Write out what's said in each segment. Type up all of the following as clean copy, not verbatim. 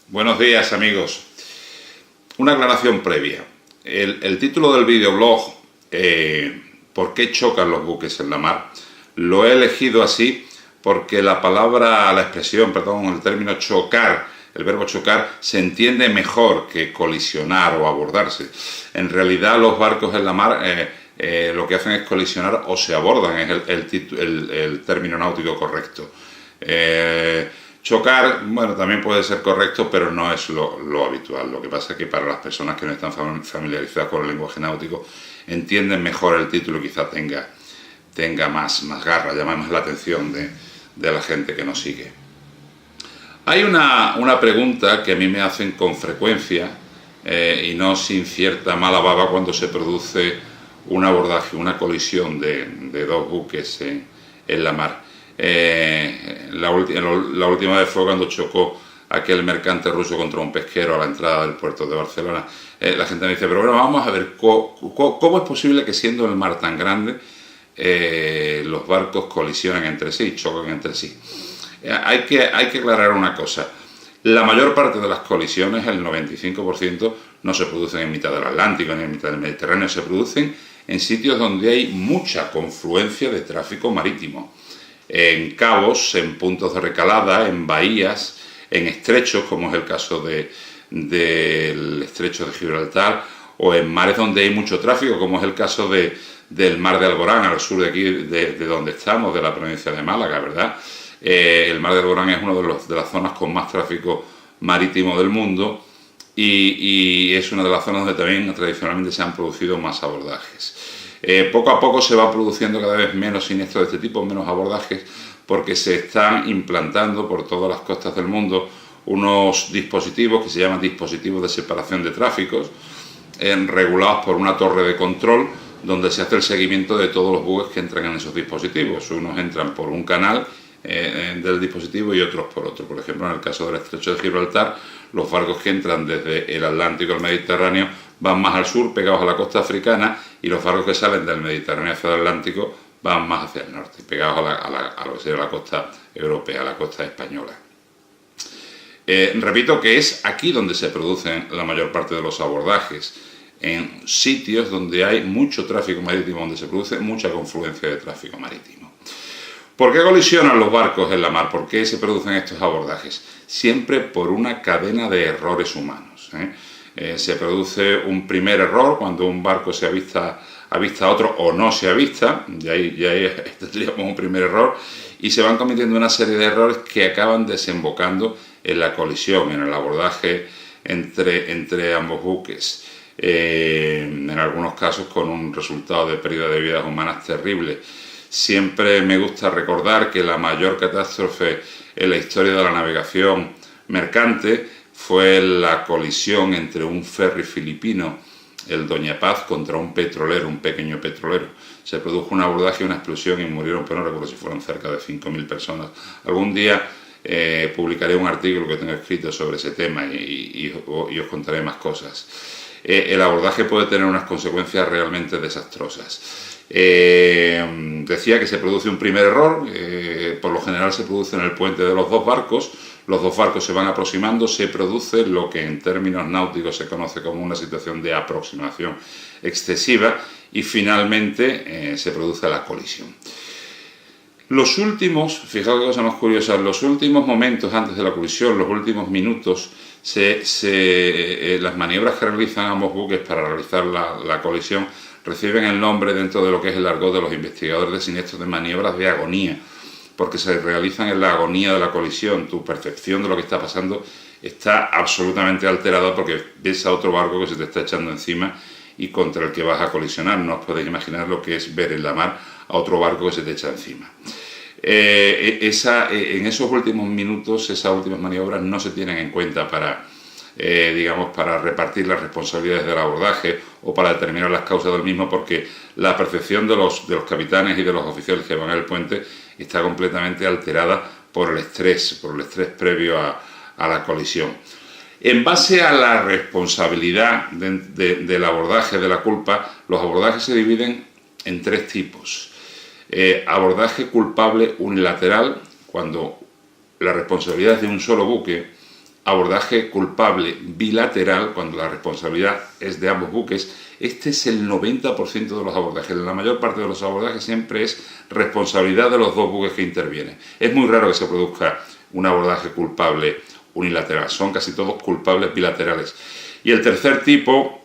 Buenos días, amigos. Una aclaración previa. El título del videoblog, ¿por qué chocan los buques en la mar?, lo he elegido así porque el término chocar, el verbo chocar, se entiende mejor que colisionar o abordarse. En realidad, los barcos en la mar lo que hacen es colisionar o se abordan, es el término náutico correcto. Chocar, bueno, también puede ser correcto, pero no es lo habitual. Lo que pasa es que para las personas que no están familiarizadas con el lenguaje náutico, entienden mejor el título y quizá tenga más garra, llama más la atención de la gente que nos sigue. Hay una pregunta que a mí me hacen con frecuencia y no sin cierta mala baba cuando se produce un abordaje, una colisión de dos buques en la mar. La última vez fue cuando chocó aquel mercante ruso contra un pesquero a la entrada del puerto de Barcelona. La gente me dice, pero bueno, vamos a ver, ¿cómo es posible que siendo el mar tan grande los barcos colisionen entre sí, chocan entre sí? Hay que aclarar una cosa. La mayor parte de las colisiones, el 95%, no se producen en mitad del Atlántico ni en mitad del Mediterráneo, se producen en sitios donde hay mucha confluencia de tráfico marítimo. En cabos, en puntos de recalada, en bahías, en estrechos, como es el caso del estrecho de Gibraltar, o en mares donde hay mucho tráfico, como es el caso del mar de Alborán, al sur de aquí, de donde estamos, de la provincia de Málaga, ¿verdad? El mar de Alborán es una de las zonas con más tráfico marítimo del mundo y es una de las zonas donde también tradicionalmente se han producido más abordajes. Poco a poco se va produciendo cada vez menos siniestros de este tipo, menos abordajes, porque se están implantando por todas las costas del mundo unos dispositivos que se llaman dispositivos de separación de tráficos, regulados por una torre de control, donde se hace el seguimiento de todos los buques que entran en esos dispositivos. Unos entran por un canal del dispositivo y otros por otro. Por ejemplo, en el caso del estrecho de Gibraltar, los barcos que entran desde el Atlántico al Mediterráneo van más al sur, pegados a la costa africana, y los barcos que salen del Mediterráneo hacia el Atlántico van más hacia el norte, pegados a lo que sería la costa europea, a la costa española. Repito que es aquí donde se producen la mayor parte de los abordajes, en sitios donde hay mucho tráfico marítimo, donde se produce mucha confluencia de tráfico marítimo. ¿Por qué colisionan los barcos en la mar? ¿Por qué se producen estos abordajes? Siempre por una cadena de errores humanos. Se produce un primer error cuando un barco se avista a otro o no se avista, y ahí tendríamos un primer error, y se van cometiendo una serie de errores que acaban desembocando en la colisión, en el abordaje entre ambos buques. En algunos casos con un resultado de pérdida de vidas humanas terrible. Siempre me gusta recordar que la mayor catástrofe en la historia de la navegación mercante fue la colisión entre un ferry filipino, el Doña Paz, contra un petrolero, un pequeño petrolero. Se produjo un abordaje, una explosión y murieron, pero no recuerdo si fueron cerca de 5.000 personas. Algún día publicaré un artículo que tengo escrito sobre ese tema y os contaré más cosas. El abordaje puede tener unas consecuencias realmente desastrosas. Decía que se produce un primer error, por lo general se produce en el puente de los dos barcos se van aproximando, se produce lo que en términos náuticos se conoce como una situación de aproximación excesiva y finalmente se produce la colisión. Los últimos, fijaos qué cosa más curiosa, los últimos momentos antes de la colisión, los últimos minutos, las maniobras que realizan ambos buques para realizar la colisión reciben el nombre dentro de lo que es el argot de los investigadores de siniestros de maniobras de agonía, porque se realizan en la agonía de la colisión. Tu percepción de lo que está pasando está absolutamente alterada porque ves a otro barco que se te está echando encima y contra el que vas a colisionar. No os podéis imaginar lo que es ver en la mar a otro barco que se te echa encima. En esos últimos minutos, esas últimas maniobras no se tienen en cuenta para repartir las responsabilidades del abordaje o para determinar las causas del mismo, porque la percepción de los capitanes y de los oficiales que van en el puente está completamente alterada por el estrés previo a la colisión. En base a la responsabilidad del abordaje, de la culpa, los abordajes se dividen en tres tipos. Abordaje culpable unilateral, cuando la responsabilidad es de un solo buque, abordaje culpable bilateral, cuando la responsabilidad es de ambos buques. Este es el 90% de los abordajes. En la mayor parte de los abordajes siempre es responsabilidad de los dos buques que intervienen. Es muy raro que se produzca un abordaje culpable unilateral, son casi todos culpables bilaterales. Y el tercer tipo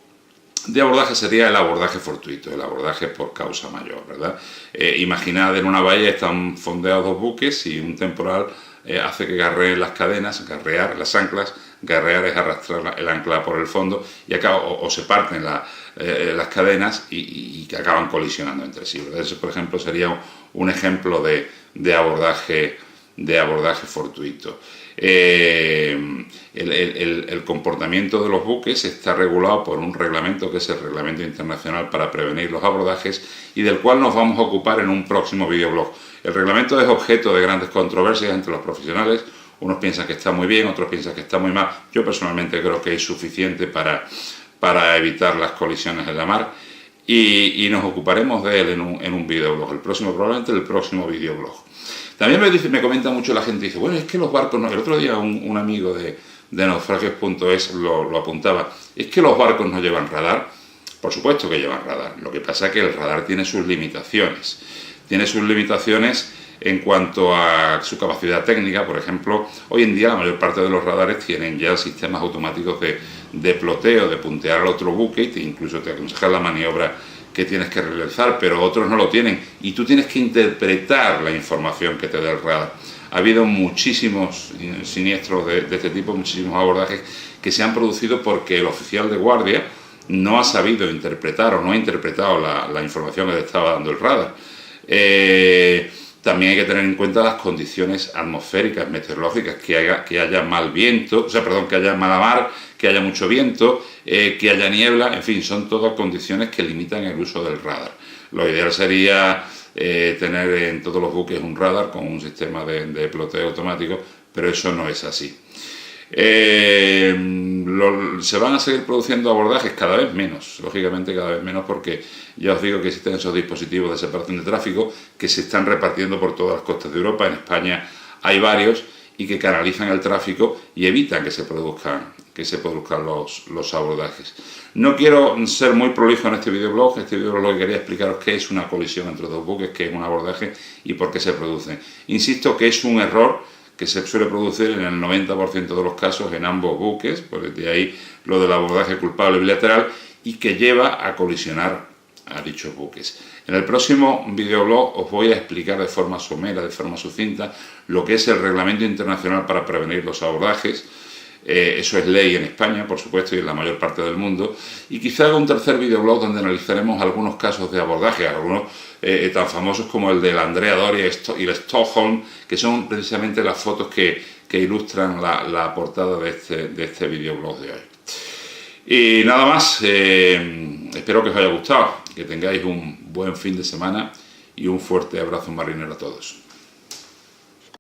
de abordaje sería el abordaje fortuito, el abordaje por causa mayor, ¿verdad? Imaginad, en una bahía están fondeados dos buques y un temporal hace que garreen las cadenas, garrear las anclas. Garrear es arrastrar el ancla por el fondo y o se parten las cadenas y que acaban colisionando entre sí, ¿verdad? Eso, por ejemplo, sería un ejemplo de abordaje fortuito. El comportamiento de los buques está regulado por un reglamento que es el Reglamento Internacional para Prevenir los Abordajes y del cual nos vamos a ocupar en un próximo videoblog. El reglamento es objeto de grandes controversias entre los profesionales. Unos piensan que está muy bien, otros piensan que está muy mal. Yo personalmente creo que es suficiente para evitar las colisiones en la mar y nos ocuparemos de él en un videoblog, probablemente el próximo videoblog. También me comenta mucho la gente, dice, bueno, es que los barcos no... El otro día un amigo de naufragios.es lo apuntaba, es que los barcos no llevan radar. Por supuesto que llevan radar, lo que pasa es que el radar tiene sus limitaciones. Tiene sus limitaciones en cuanto a su capacidad técnica. Por ejemplo, hoy en día la mayor parte de los radares tienen ya sistemas automáticos de ploteo, de puntear al otro buque, y incluso te aconsejan la maniobra que tienes que realizar, pero otros no lo tienen y tú tienes que interpretar la información que te da el radar. Ha habido muchísimos siniestros de este tipo, muchísimos abordajes que se han producido porque el oficial de guardia no ha sabido interpretar o no ha interpretado la información que le estaba dando el radar. También hay que tener en cuenta las condiciones atmosféricas, meteorológicas, que haya mal viento, que haya mala mar, que haya mucho viento, que haya niebla, en fin, son todas condiciones que limitan el uso del radar. Lo ideal sería tener en todos los buques un radar con un sistema de ploteo automático, pero eso no es así. Se van a seguir produciendo abordajes cada vez menos, lógicamente cada vez menos, porque ya os digo que existen esos dispositivos de separación de tráfico que se están repartiendo por todas las costas de Europa. En España hay varios y que canalizan el tráfico y evitan que se produzcan los abordajes. No quiero ser muy prolijo en este videoblog. Este videoblog lo que quería explicaros qué es una colisión entre dos buques, qué es un abordaje y por qué se produce. Insisto que es un error que se suele producir en el 90% de los casos en ambos buques, pues de ahí lo del abordaje culpable bilateral, y que lleva a colisionar a dichos buques. En el próximo videoblog os voy a explicar de forma somera, de forma sucinta, lo que es el Reglamento Internacional para Prevenir los Abordajes. Eso es ley en España, por supuesto, y en la mayor parte del mundo. Y quizá haga un tercer videoblog donde analizaremos algunos casos de abordaje, algunos tan famosos como el del Andrea Doria y el Stockholm, que son precisamente las fotos que ilustran la portada de este videoblog de hoy. Y nada más, espero que os haya gustado, que tengáis un buen fin de semana y un fuerte abrazo marinero a todos.